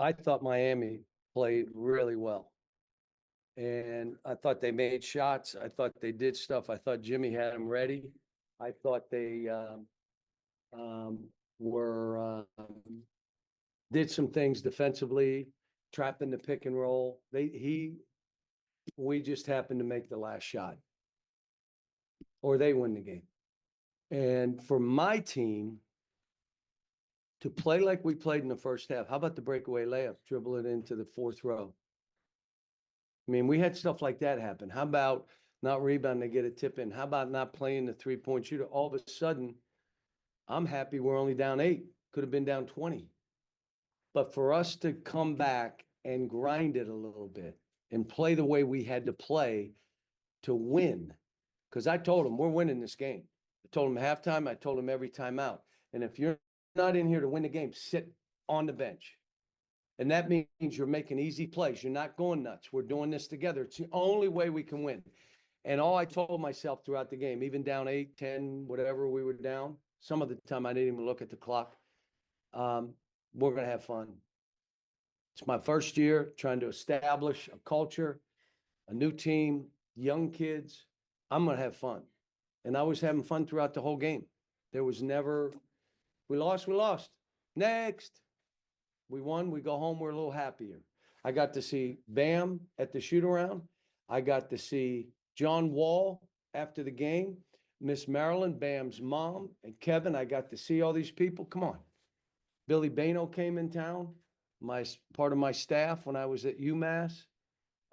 I thought Miami played really well. And I thought they made shots. I thought they did stuff. I thought Jimmy had them ready. I thought they um, were did some things defensively, trapping the pick and roll. We just happened to make the last shot, or they win the game. And for my team to play like we played in the first half, how about the breakaway layup, dribble it into the fourth row? I mean, we had stuff like that happen. How about not rebounding to get a tip in? How about not playing the three-point shooter? All of a sudden, I'm happy we're only down 8. Could have been down 20. But for us to come back and grind it a little bit and play the way we had to play to win, because I told them we're winning this game. I told them halftime. I told them every time out. And if you're not in here to win the game, sit on the bench. And that means you're making easy plays. You're not going nuts. We're doing this together. It's the only way we can win. And all I told myself throughout the game, even down 8, 10, whatever we were down, some of the time I didn't even look at the clock. We're going to have fun. It's my first year trying to establish a culture, a new team, young kids. I'm going to have fun. And I was having fun throughout the whole game. There was never, we lost. Next. We won, we go home, we're a little happier. I got to see Bam at the shoot around. I got to see John Wall after the game, Miss Marilyn, Bam's mom, and Kevin. I got to see all these people. Come on. Billy Bano came in town, part of my staff when I was at UMass.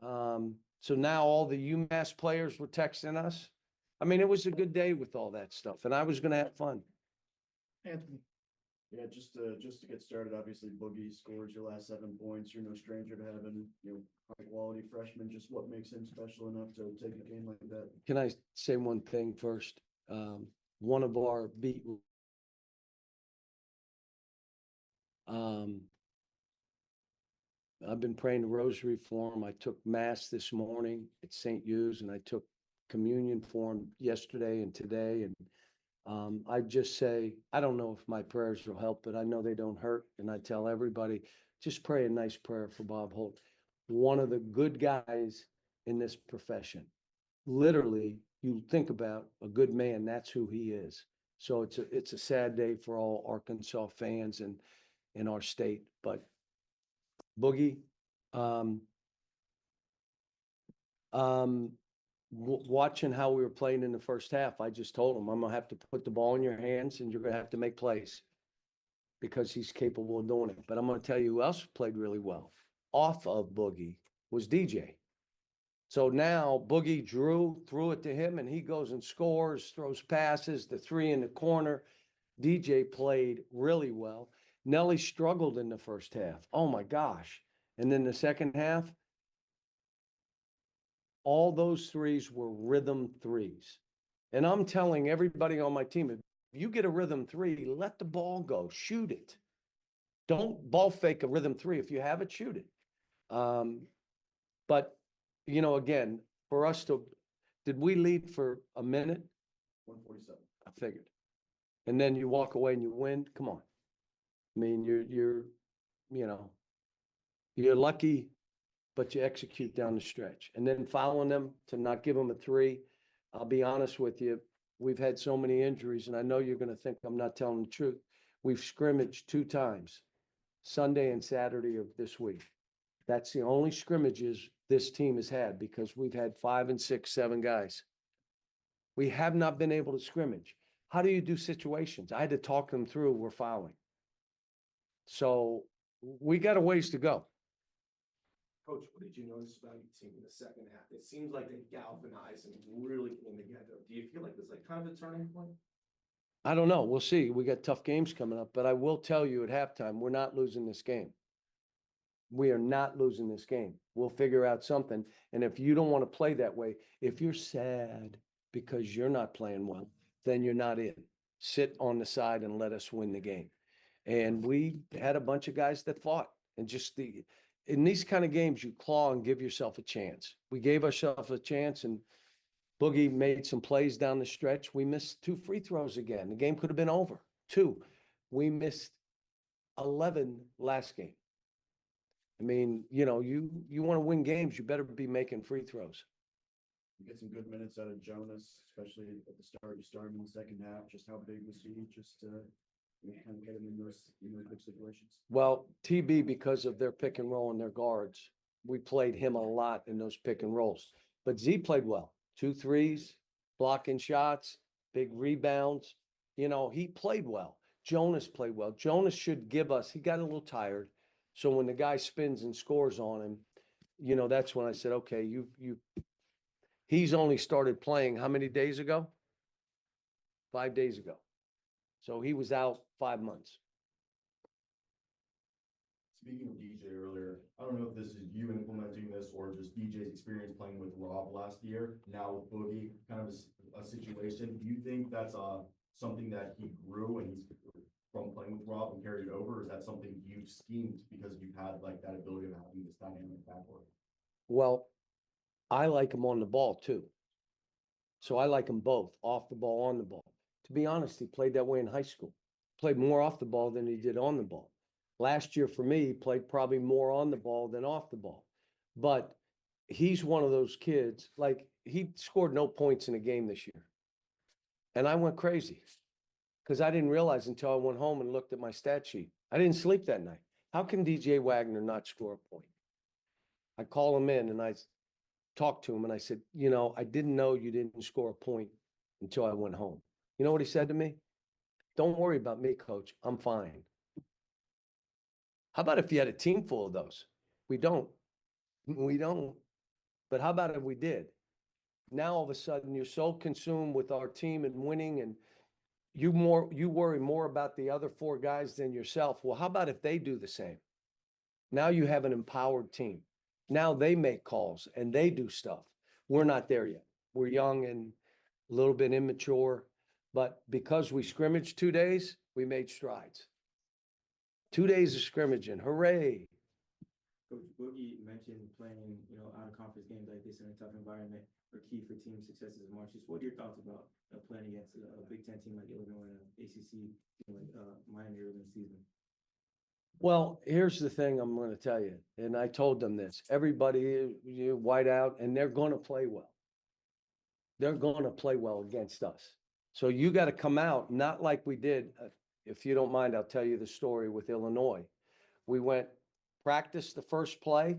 So now all the UMass players were texting us. I mean, it was a good day with all that stuff, and I was going to have fun. Anthony. Yeah, just to get started, obviously Boogie scores your last 7 points. You're no stranger to having, high quality freshmen. Just what makes him special enough to take a game like that? Can I say one thing first? One of our I've been praying the rosary for him. I took mass this morning at St. Hugh's, and I took communion for him yesterday and today. And I just say, I don't know if my prayers will help, but I know they don't hurt. And I tell everybody, just pray a nice prayer for Bob Holt. One of the good guys in this profession. Literally, you think about a good man, that's who he is. So it's a sad day for all Arkansas fans and in our state. But Boogie, watching how we were playing in the first half, I just told him, I'm going to have to put the ball in your hands and you're going to have to make plays because he's capable of doing it. But I'm going to tell you who else played really well off of Boogie was DJ. So now Boogie threw it to him, and he goes and scores, throws passes, the 3 in the corner. DJ played really well. Nelly struggled in the first half. Oh my gosh. And then the second half, all those threes were rhythm threes. And I'm telling everybody on my team, if you get a rhythm 3, let the ball go, shoot it. Don't ball fake a rhythm 3. If you have it, shoot it. But, again, for us did we lead for a minute? 147. I figured. And then you walk away and you win. Come on. I mean, you're lucky, but you execute down the stretch. And then following them to not give them a 3. I'll be honest with you. We've had so many injuries, and I know you're going to think I'm not telling the truth. We've scrimmaged 2 times, Sunday and Saturday of this week. That's the only scrimmages this team has had because we've had 5 and 6, 7 guys. We have not been able to scrimmage. How do you do situations? I had to talk them through. We're fouling. So we got a ways to go. Coach, what did you notice about your team in the second half? It seems like they galvanized and really came together. Do you feel like there's kind of a turning point? I don't know. We'll see. We got tough games coming up, but I will tell you at halftime, we're not losing this game. We are not losing this game. We'll figure out something. And if you don't want to play that way, if you're sad because you're not playing well, then you're not in. Sit on the side and let us win the game. And we had a bunch of guys that fought. And in these kind of games, you claw and give yourself a chance. We gave ourselves a chance, and Boogie made some plays down the stretch. We missed 2 free throws again. The game could have been over. 2. We missed 11 last game. I mean, you want to win games, you better be making free throws. You get some good minutes out of Jonas, especially at the start. You start him in the second half. Just how big was he? Just to kind of get him in those good situations. Well, TB, because of their pick and roll and their guards, we played him a lot in those pick and rolls. But Z played well. 2 threes, blocking shots, big rebounds. He played well. Jonas played well. Jonas should give us, he got a little tired. So when the guy spins and scores on him, that's when I said, okay, he's only started playing how many days ago? 5 days ago. So he was out 5 months. Speaking of DJ earlier, I don't know if this is you implementing this or just DJ's experience playing with Rob last year. Now with Boogie, kind of a situation. Do you think that's something that he grew and he's from playing with Rob and carried it over? Or is that something you've schemed because you've had like that ability of having this dynamic backcourt? Well, I like him on the ball too. So I like him both, off the ball, on the ball. To be honest, he played that way in high school. Played more off the ball than he did on the ball. Last year for me, he played probably more on the ball than off the ball. But he's one of those kids, like he scored no points in a game this year. And I went crazy because I didn't realize until I went home and looked at my stat sheet. I didn't sleep that night. How can DJ Wagner not score a point? I call him in and I talked to him and I said, I didn't know you didn't score a point until I went home. You know what he said to me? Don't worry about me, coach. I'm fine. How about if you had a team full of those? We don't. We don't. But how about if we did? Now all of a sudden you're so consumed with our team and winning and you worry more about the other 4 guys than yourself. Well, how about if they do the same? Now you have an empowered team. Now they make calls and they do stuff. We're not there yet. We're young and a little bit immature, but because we scrimmaged 2 days, we made strides. 2 days of scrimmaging, hooray. Coach Boogie mentioned playing, out of conference games like this in a tough environment are key for team successes in March. Just what are your thoughts about playing against a Big Ten team like Illinois and an ACC team like Miami early in the season? Well, here's the thing I'm going to tell you, and I told them this. Everybody, white out, and they're going to play well. They're going to play well against us. So you got to come out, not like we did. If you don't mind, I'll tell you the story with Illinois. We went practice the first play.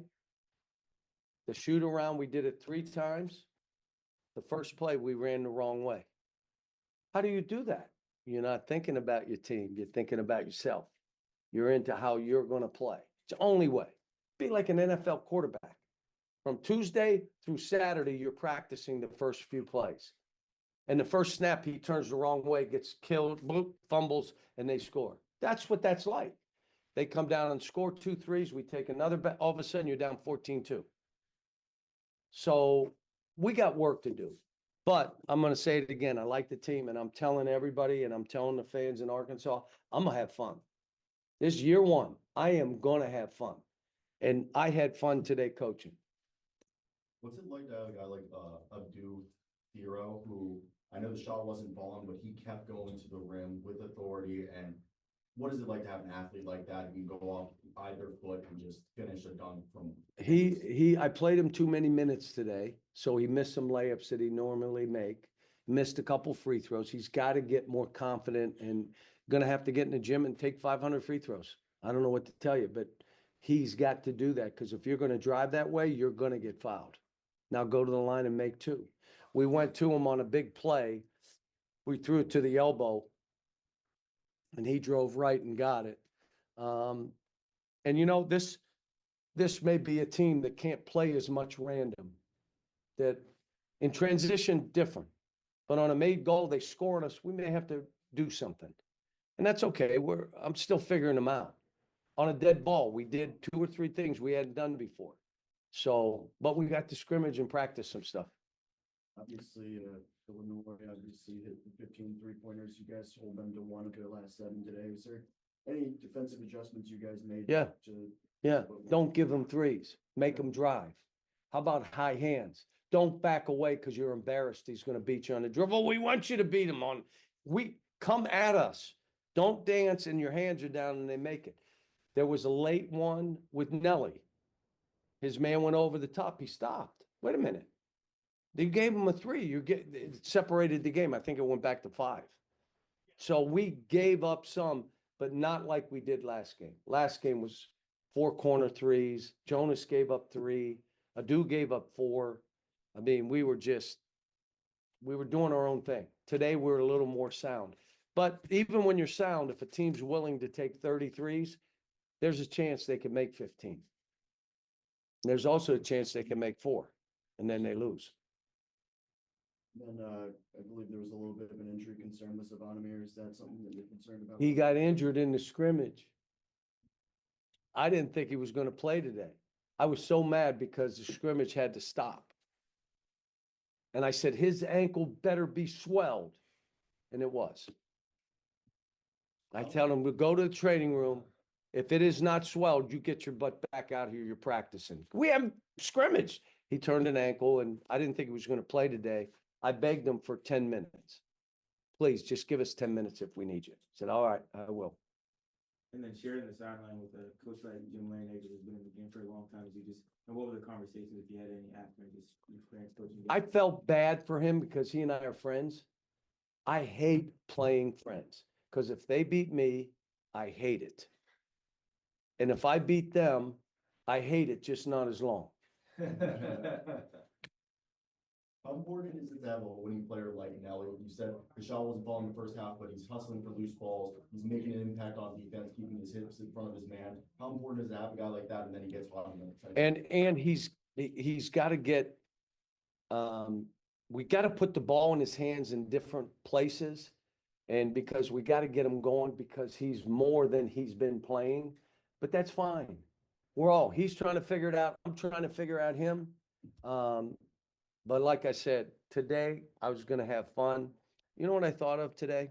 The shoot around, we did it 3 times. The first play, we ran the wrong way. How do you do that? You're not thinking about your team. You're thinking about yourself. You're into how you're going to play. It's the only way. Be like an NFL quarterback. From Tuesday through Saturday, you're practicing the first few plays. And the first snap, he turns the wrong way, gets killed, bloop, fumbles, and they score. That's what that's like. They come down and score 2 threes. We take another bet. All of a sudden, you're down 14-2. So we got work to do. But I'm going to say it again. I like the team, and I'm telling everybody, and I'm telling the fans in Arkansas, I'm going to have fun. This year 1, I am going to have fun. And I had fun today coaching. What's it like to have a guy like Abdu Thero, who I know the shot wasn't falling, but he kept going to the rim with authority? And what is it like to have an athlete like that who can go off either foot and just finish a dunk from? I played him too many minutes today, so he missed some layups that he normally make. Missed a couple free throws. He's got to get more confident and going to have to get in the gym and take 500 free throws. I don't know what to tell you, but he's got to do that because if you're going to drive that way, you're going to get fouled. Now go to the line and make 2. We went to him on a big play. We threw it to the elbow, and he drove right and got it. And this may be a team that can't play as much random. That in transition, different. But on a made goal, they score on us. We may have to do something. And that's okay. I'm still figuring them out. On a dead ball, we did 2 or 3 things we hadn't done before. So, but we got to scrimmage and practice some stuff. Obviously, Illinois obviously hit 15 3-pointers. You guys hold them to 1 of their last 7 today. Is there any defensive adjustments you guys made? Yeah. Don't give them threes. Make them drive. How about high hands? Don't back away because you're embarrassed. He's going to beat you on the dribble. We want you to beat him on. We come at us. Don't dance and your hands are down and they make it. There was a late one with Nelly. His man went over the top. He stopped. Wait a minute. They gave him a 3. It separated the game. I think it went back to 5. So we gave up some, but not like we did last game. Last game was 4 corner threes. Jonas gave up 3. Adu gave up 4. I mean, we were doing our own thing. Today, we're a little more sound. But even when you're sound, if a team's willing to take 33s, there's a chance they can make 15. There's also a chance they can make 4, and then they lose. Then, I believe there was a little bit of an injury concern with Savonimir. Is that something that you're concerned about? He got injured in the scrimmage. I didn't think he was going to play today. I was so mad because the scrimmage had to stop. And I said, his ankle better be swelled. And it was. I tell him, we'll go to the training room. If it is not swelled, you get your butt back out here. You're practicing. We have scrimmage. He turned an ankle, and I didn't think he was going to play today. I begged him for 10 minutes. Please, just give us 10 minutes if we need you. I said, all right, I will. And then sharing the sideline with a coach like Jim Larinaga, who's been in the game for a long time, and what were the conversations, if you had any after just your experience coaching? I felt bad for him because he and I are friends. I hate playing friends because if they beat me, I hate it. And if I beat them, I hate it, just not as long. How important is it to have a winning player like Nelly? You said the shot wasn't falling in the first half, but he's hustling for loose balls. He's making an impact on defense, keeping his hips in front of his man. How important is it to have a guy like that, and then he gets hot? And he's got to get, we got to put the ball in his hands in different places. And because we got to get him going because he's more than he's been playing, but that's fine. He's trying to figure it out. I'm trying to figure out him. But like I said, today I was going to have fun. You know what I thought of today?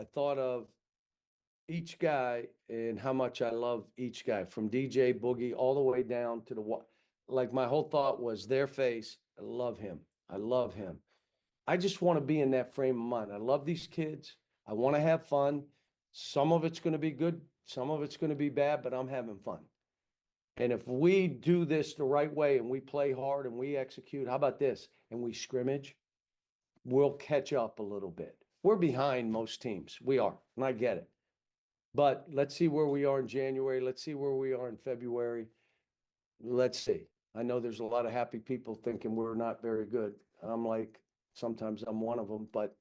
I thought of each guy and how much I love each guy, from DJ Boogie all the way down to like my whole thought was their face. I love him. I love him. I just want to be in that frame of mind. I love these kids. I want to have fun. Some of it's going to be good. Some of it's going to be bad, but I'm having fun. And if we do this the right way and we play hard and we execute, how about this? And we scrimmage, we'll catch up a little bit. We're behind most teams. We are, and I get it. But let's see where we are in January. Let's see where we are in February. Let's see. I know there's a lot of happy people thinking we're not very good. I'm like, sometimes I'm one of them, but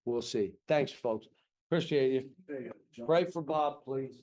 we'll see. Thanks, folks. Appreciate you. There you go. Pray for Bob, please.